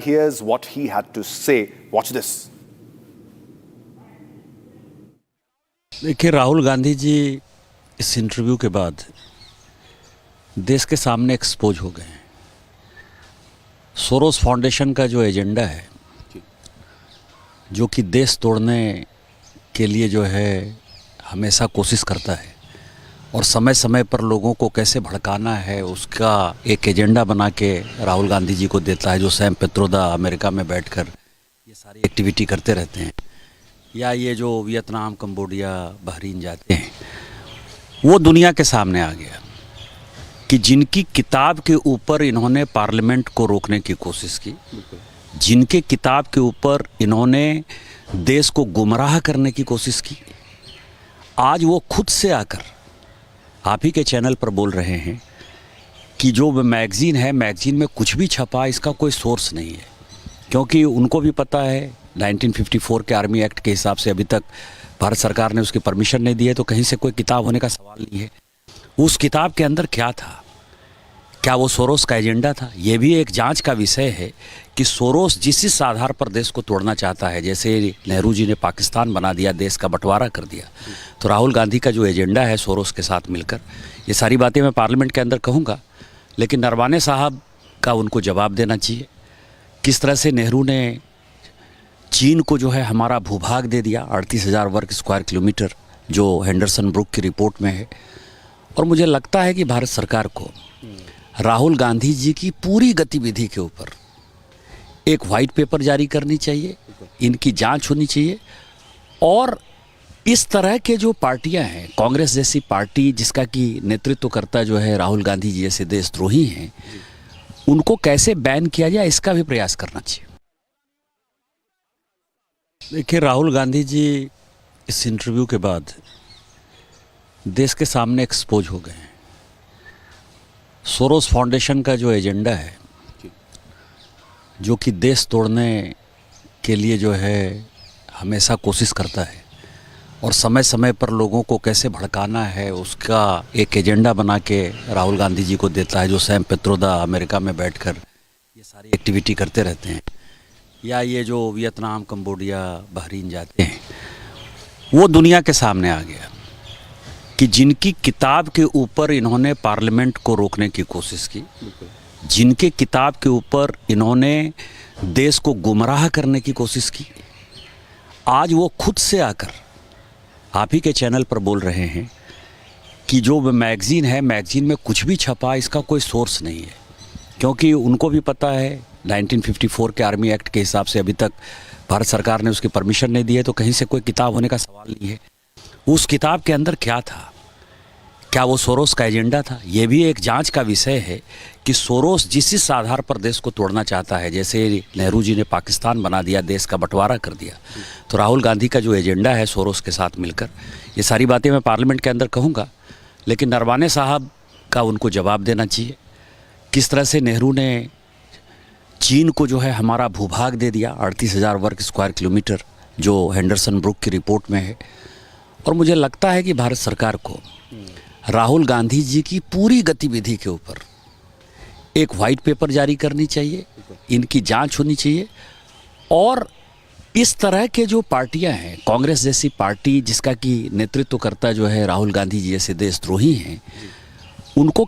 Here's what he had to say. Watch this. देखिए, राहुल गांधी जी इस interview के बाद देश के सामने एक्सपोज हो गए हैं। सोरोस फाउंडेशन का जो एजेंडा है, जो कि देश तोड़ने के लिए जो है हमेशा कोशिश करता है और समय समय पर लोगों को कैसे भड़काना है, उसका एक एजेंडा बना के राहुल गांधी जी को देता है। जो सैम पित्रोदा अमेरिका में बैठकर ये सारी एक्टिविटी करते रहते हैं, या ये जो वियतनाम, कंबोडिया, बहरीन जाते हैं, वो दुनिया के सामने आ गया कि जिनकी किताब के ऊपर इन्होंने पार्लियामेंट को रोकने की कोशिश की, जिनके किताब के ऊपर इन्होंने देश को गुमराह करने की कोशिश की, आज वो खुद से आकर आप ही के चैनल पर बोल रहे हैं कि जो मैगज़ीन है, मैगज़ीन में कुछ भी छपा, इसका कोई सोर्स नहीं है। क्योंकि उनको भी पता है 1954 के आर्मी एक्ट के हिसाब से अभी तक भारत सरकार ने उसकी परमिशन नहीं दी है, तो कहीं से कोई किताब होने का सवाल नहीं है। उस किताब के अंदर क्या था? क्या वो सोरोस का एजेंडा था? ये भी एक जांच का विषय है कि सोरोस जिस आधार पर देश को तोड़ना चाहता है, जैसे नेहरू जी ने पाकिस्तान बना दिया, देश का बंटवारा कर दिया, तो राहुल गांधी का जो एजेंडा है सोरोस के साथ मिलकर, ये सारी बातें मैं पार्लियामेंट के अंदर कहूँगा, लेकिन नरवाने साहब का उनको जवाब देना चाहिए। किस तरह से नेहरू ने चीन को जो है हमारा भूभाग दे दिया, 38,000 वर्ग स्क्वायर किलोमीटर, जो हेंडरसन ब्रुक की रिपोर्ट में है। और मुझे लगता है कि भारत सरकार को राहुल गांधी जी की पूरी गतिविधि के ऊपर एक वाइट पेपर जारी करनी चाहिए, इनकी जांच होनी चाहिए। और इस तरह के जो पार्टियां हैं, कांग्रेस जैसी पार्टी जिसका कि नेतृत्व करता जो है राहुल गांधी जी जैसे देशद्रोही हैं, उनको कैसे बैन किया जाए, इसका भी प्रयास करना चाहिए। देखिए, राहुल गांधी जी इस इंटरव्यू के बाद देश के सामने एक्सपोज हो गए हैं। सोरोस फाउंडेशन का जो एजेंडा है, जो कि देश तोड़ने के लिए जो है हमेशा कोशिश करता है और समय समय पर लोगों को कैसे भड़काना है, उसका एक एजेंडा बना के राहुल गांधी जी को देता है। जो सैम पित्रोदा अमेरिका में बैठकर ये सारी एक्टिविटी करते रहते हैं, या ये जो वियतनाम, कंबोडिया, बहरीन जाते हैं, वो दुनिया के सामने आ गया कि जिनकी किताब के ऊपर इन्होंने पार्लियामेंट को रोकने की कोशिश की, जिनके किताब के ऊपर इन्होंने देश को गुमराह करने की कोशिश की, आज वो खुद से आकर आप ही के चैनल पर बोल रहे हैं कि जो मैगज़ीन है, मैगज़ीन में कुछ भी छपा, इसका कोई सोर्स नहीं है। क्योंकि उनको भी पता है 1954 के आर्मी एक्ट के हिसाब से अभी तक भारत सरकार ने उसकी परमिशन नहीं दी है, तो कहीं से कोई किताब होने का सवाल नहीं है। उस किताब के अंदर क्या था? क्या वो सोरोस का एजेंडा था? ये भी एक जांच का विषय है कि सोरोस जिस आधार पर देश को तोड़ना चाहता है, जैसे नेहरू जी ने पाकिस्तान बना दिया, देश का बंटवारा कर दिया, तो राहुल गांधी का जो एजेंडा है सोरोस के साथ मिलकर, ये सारी बातें मैं पार्लियामेंट के अंदर कहूँगा, लेकिन नरवाने साहब का उनको जवाब देना चाहिए। किस तरह से नेहरू ने चीन को जो है हमारा भूभाग दे दिया, 38,000 वर्ग स्क्वायर किलोमीटर, जो हेंडरसन ब्रुक की रिपोर्ट में है। और मुझे लगता है कि भारत सरकार को राहुल गांधी जी की पूरी गतिविधि के ऊपर एक वाइट पेपर जारी करनी चाहिए, इनकी जांच होनी चाहिए। और इस तरह के जो पार्टियां हैं, कांग्रेस जैसी पार्टी जिसका कि नेतृत्व करता जो है राहुल गांधी जी जैसे देशद्रोही हैं, उनको